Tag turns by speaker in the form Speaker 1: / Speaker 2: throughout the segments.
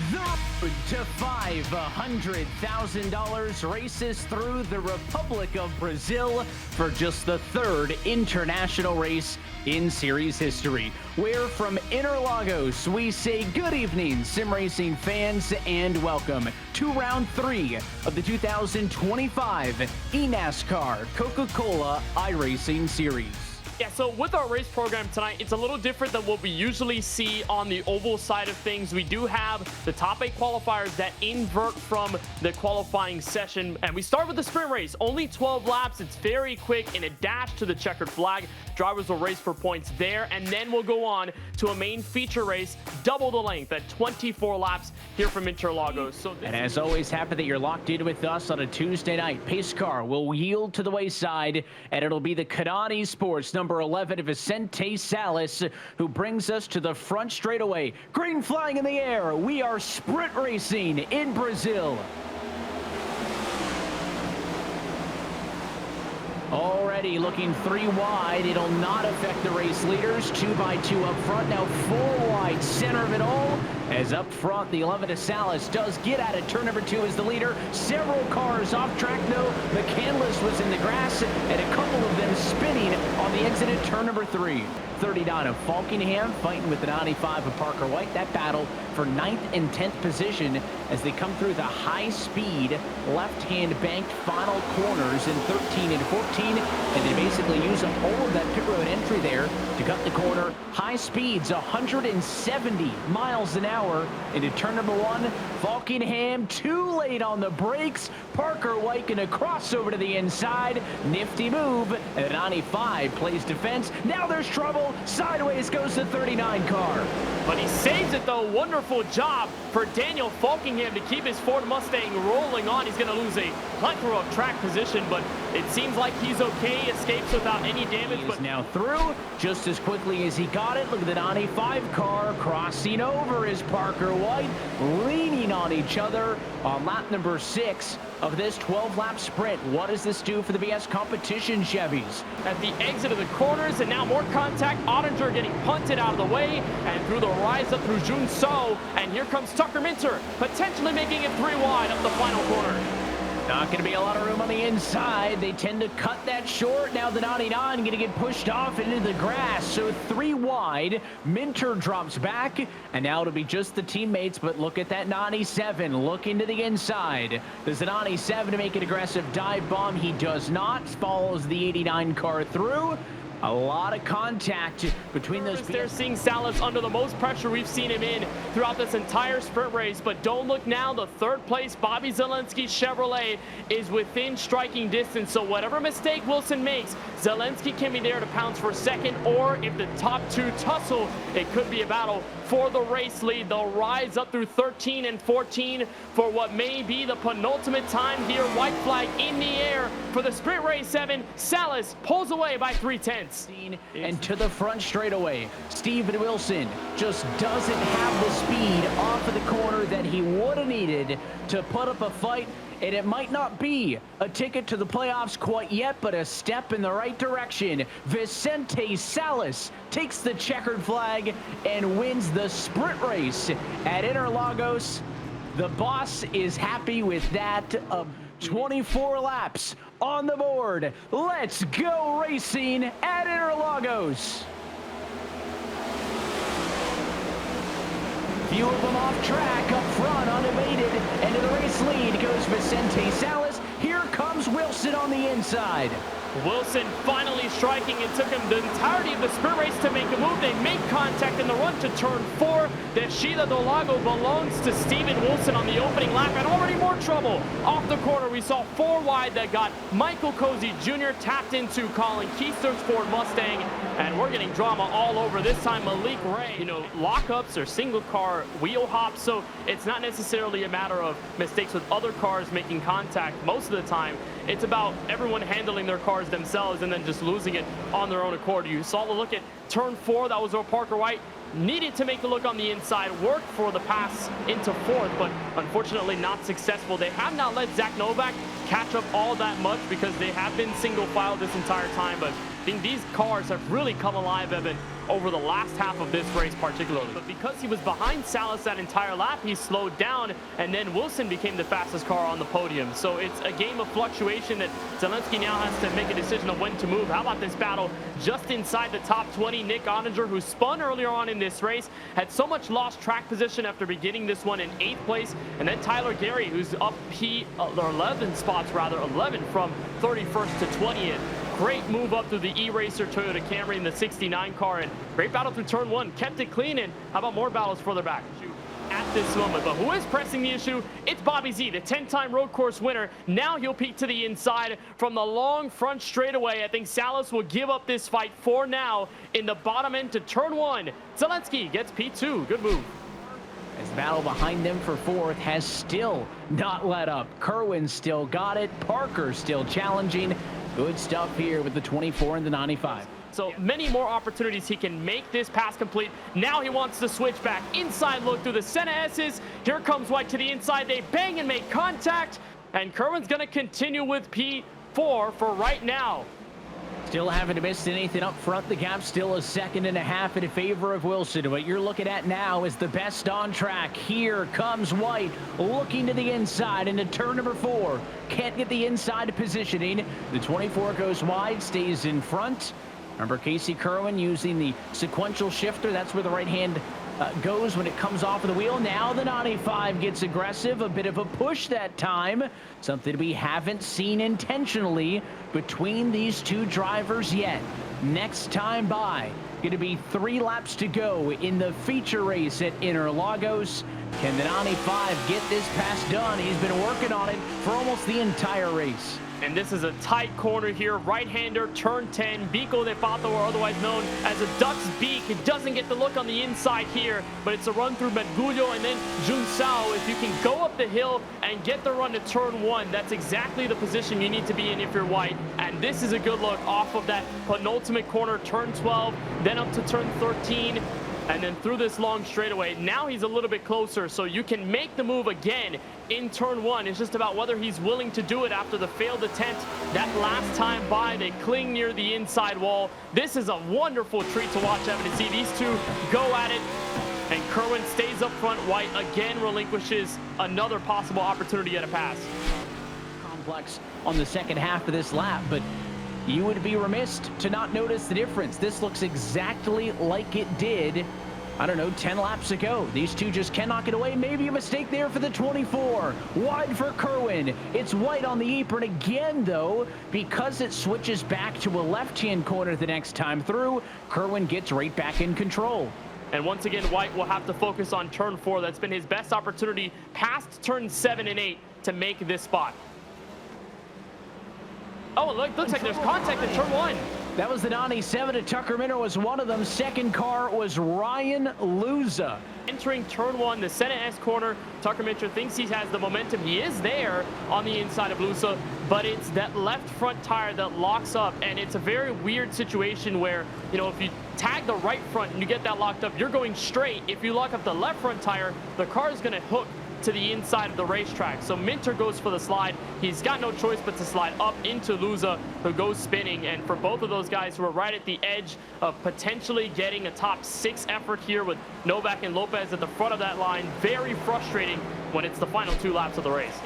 Speaker 1: The road to $500,000 races through the Republic of Brazil for just the third international race in series history. We're from Interlagos. We say good evening, sim racing fans, and welcome to round 3 of the 2025 eNASCAR Coca-Cola iRacing Series.
Speaker 2: Yeah, so with our race program tonight, it's a little different than what we usually see on the oval side of things. We do have the top 8 qualifiers that invert from the qualifying session. And we start with the sprint race. Only 12 laps. It's very quick in a dash to the checkered flag. Drivers will race for points there. And then we'll go on to a main feature race, double the length at 24 laps here from Interlagos.
Speaker 1: And as always, happy that you're locked in with us on a Tuesday night. Pace car will yield to the wayside, and it'll be the Canani Sports number 11, Vicente Salas, who brings us to the front straightaway. Green flying in the air. We are sprint racing in Brazil. Already looking 3 wide. It'll not affect the race leaders. 2 by 2 up front. Now 4 wide. Center of it all. As up front, the 11 Salas does get out of turn number 2 as the leader. Several cars off track though. McCandless was in the grass, and a couple of them spinning on the exit at turn number 3. 39 of Falkingham fighting with the 95 of Parker White. That battle for 9th and 10th position as they come through the high-speed left-hand banked final corners in 13 and 14. And they basically use up all of that pit road entry there to cut the corner. High speeds, 170 miles an hour into turn number 1. Falkingham too late on the brakes. Parker White gonna cross over to the inside. Nifty move. And the 95 plays defense. Now there's trouble. Sideways goes the 39 car.
Speaker 2: But he saves it though. Wonderful job for Daniel Falkingham to keep his Ford Mustang rolling on. He's going to lose a plethora of track position, but it seems like he's okay. Escapes without any damage.
Speaker 1: But now through just as quickly as he got it. Look at the 95 car crossing over is Parker White, leaning on each other on lap number 6 of this 12-lap sprint. What does this do for the BS competition Chevys?
Speaker 2: At the exit of the corners, and now more contact. Ottinger getting punted out of the way, and through the rise up through Jun So, and here comes Tucker Minter, potentially making it 3 wide up the final corner.
Speaker 1: Not going to be a lot of room on the inside. They tend to cut that short. Now the 99 going to get pushed off into the grass. So 3 wide. Minter drops back. And now it'll be just the teammates. But look at that 97. Look into the inside. Does the 97 make an aggressive dive bomb? He does not. Follows the 89 car through. A lot of contact between those.
Speaker 2: They're seeing Salas under the most pressure we've seen him in throughout this entire sprint race. But don't look now. The 3rd place Bobby Zelensky Chevrolet is within striking distance. So whatever mistake Wilson makes, Zelensky can be there to pounce for 2nd. Or if the top 2 tussle, it could be a battle for the race lead. They'll rise up through 13 and 14 for what may be the penultimate time here. White flag in the air for the sprint race 7. Salas pulls away by 3/10.
Speaker 1: And to the front straightaway, Steven Wilson just doesn't have the speed off of the corner that he would have needed to put up a fight. And it might not be a ticket to the playoffs quite yet, but a step in the right direction. Vicente Salas takes the checkered flag and wins the sprint race at Interlagos. The boss is happy with that. 24 laps on the board. Let's go racing at Interlagos. Few of them off track, up front, unabated. And to the race lead goes Vicente Salas. Here comes Wilson on the inside.
Speaker 2: Wilson finally striking. It took him the entirety of the sprint race to make a move. They make contact in the run to turn 4. The Sheila do Lago belongs to Steven Wilson on the opening lap, and already more trouble. Off the corner, we saw 4 wide that got Michael Cozy Jr. tapped into Colin Keister's Ford Mustang, and we're getting drama all over. This time, Malik Ray, lockups or single car wheel hops, so it's not necessarily a matter of mistakes with other cars making contact. Most of the time, it's about everyone handling their cars themselves and then just losing it on their own accord. You saw the look at turn 4. That was where Parker White needed to make the look on the inside, worked for the pass into 4th, but unfortunately not successful. They have not let Zach Novak catch up all that much because they have been single file this entire time, but I think these cars have really come alive, Evan, over the last half of this race particularly. But because he was behind Salas that entire lap, he slowed down, and then Wilson became the fastest car on the podium. So it's a game of fluctuation that Zelensky now has to make a decision of when to move. How about this battle just inside the top 20? Nick Ottinger, who spun earlier on in this race, had so much lost track position after beginning this one in 8th place. And then Tyler Gary, who's up 11 spots, 11 from 31st to 20th. Great move up through the E-Racer Toyota Camry in the 69 car, and great battle through turn 1. Kept it clean, and how about more battles further back at this moment? But who is pressing the issue? It's Bobby Z, the 10-time road course winner. Now he'll peek to the inside from the long front straightaway. I think Salas will give up this fight for now in the bottom end to turn 1. Zelensky gets P2. Good move.
Speaker 1: As the battle behind them for 4th has still not let up. Kerwin still got it. Parker still challenging. Good stuff here with the 24 and the 95.
Speaker 2: So many more opportunities. He can make this pass complete. Now he wants to switch back. Inside look through the Senna S's. Here comes White to the inside. They bang and make contact. And Kerwin's going to continue with P4 for right now.
Speaker 1: Still haven't missed anything up front. The gap still a 2.5 seconds in favor of Wilson. What you're looking at now is the best on track. Here comes White looking to the inside into turn number 4. Can't get the inside positioning. The 24 goes wide, stays in front. Remember Casey Kerwin using the sequential shifter. That's where the right hand goes when it comes off of the wheel. Now the 95 gets aggressive. A bit of a push that time. Something we haven't seen intentionally between these two drivers yet. Next time by, going to be 3 laps to go in the feature race at Interlagos. Can the 95 get this pass done? He's been working on it for almost the entire race.
Speaker 2: And this is a tight corner here. Right-hander, turn 10. Bico de Pato, or otherwise known as a duck's beak. It doesn't get the look on the inside here, but it's a run through Medgullo and then Junsao. If you can go up the hill and get the run to turn 1, that's exactly the position you need to be in if you're White. And this is a good look off of that penultimate corner, turn 12, then up to turn 13. And then through this long straightaway. Now he's a little bit closer, so you can make the move again in turn 1. It's just about whether he's willing to do it after the failed attempt that last time by. They cling near the inside wall. This is a wonderful treat to watch, Evan, to see these two go at it. And Kerwin stays up front. White again relinquishes another possible opportunity at a pass.
Speaker 1: Complex on the second half of this lap, but you would be remiss to not notice the difference. This looks exactly like it did, I don't know, 10 laps ago. These two just cannot get away. Maybe a mistake there for the 24. Wide for Kerwin. It's White on the apron again, though, because it switches back to a left-hand corner the next time through. Kerwin gets right back in control.
Speaker 2: And once again, White will have to focus on turn 4. That's been his best opportunity past turn 7 and 8 to make this spot. Oh, look, looks like there's contact at turn 1.
Speaker 1: That was the 97, and Tucker Minter was one of them. Second car was Ryan Luza.
Speaker 2: Entering turn 1, the Senna S corner. Tucker Minter thinks he has the momentum. He is there on the inside of Luza, but it's that left front tire that locks up, and it's a very weird situation where, you know, if you tag the right front and you get that locked up, you're going straight. If you lock up the left front tire, the car is going to hook to the inside of the racetrack. So Minter goes for the slide. He's got no choice but to slide up into Luza, who goes spinning. And for both of those guys who are right at the edge of potentially getting a top 6 effort here with Novak and Lopez at the front of that line, very frustrating when it's the final 2 laps of the race.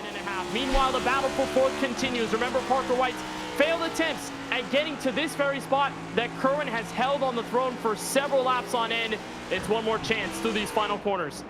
Speaker 2: Meanwhile, the battle for 4th continues. Remember, Parker White's failed attempts at getting to this very spot that Kerwin has held on the throne for several laps on end. It's one more chance through these final corners.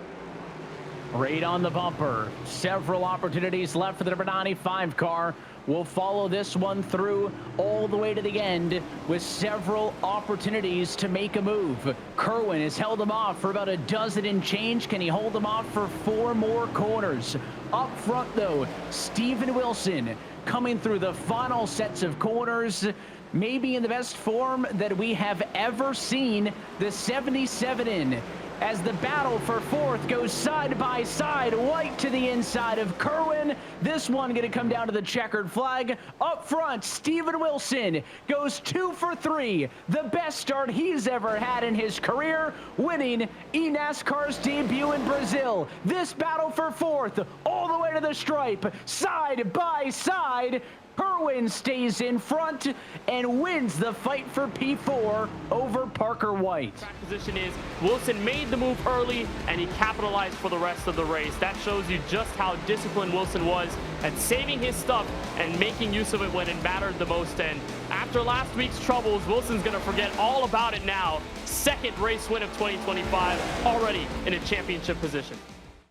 Speaker 1: Right on the bumper. Several opportunities left for the number 95 car. We'll follow this one through all the way to the end with several opportunities to make a move. Kerwin has held him off for about a dozen and change. Can he hold him off for 4 more corners? Up front, though, Steven Wilson coming through the final sets of corners. Maybe in the best form that we have ever seen the 77 in. As the battle for 4th goes side by side, White to the inside of Kerwin. This one going to come down to the checkered flag. Up front, Steven Wilson goes 2 for 3. The best start he's ever had in his career, winning eNASCAR's debut in Brazil. This battle for 4th, all the way to the stripe, side by side. Herwin stays in front and wins the fight for P4 over Parker White.
Speaker 2: Track position is Wilson made the move early and he capitalized for the rest of the race. That shows you just how disciplined Wilson was at saving his stuff and making use of it when it mattered the most. And after last week's troubles, Wilson's going to forget all about it now. Second race win of 2025, already in a championship position.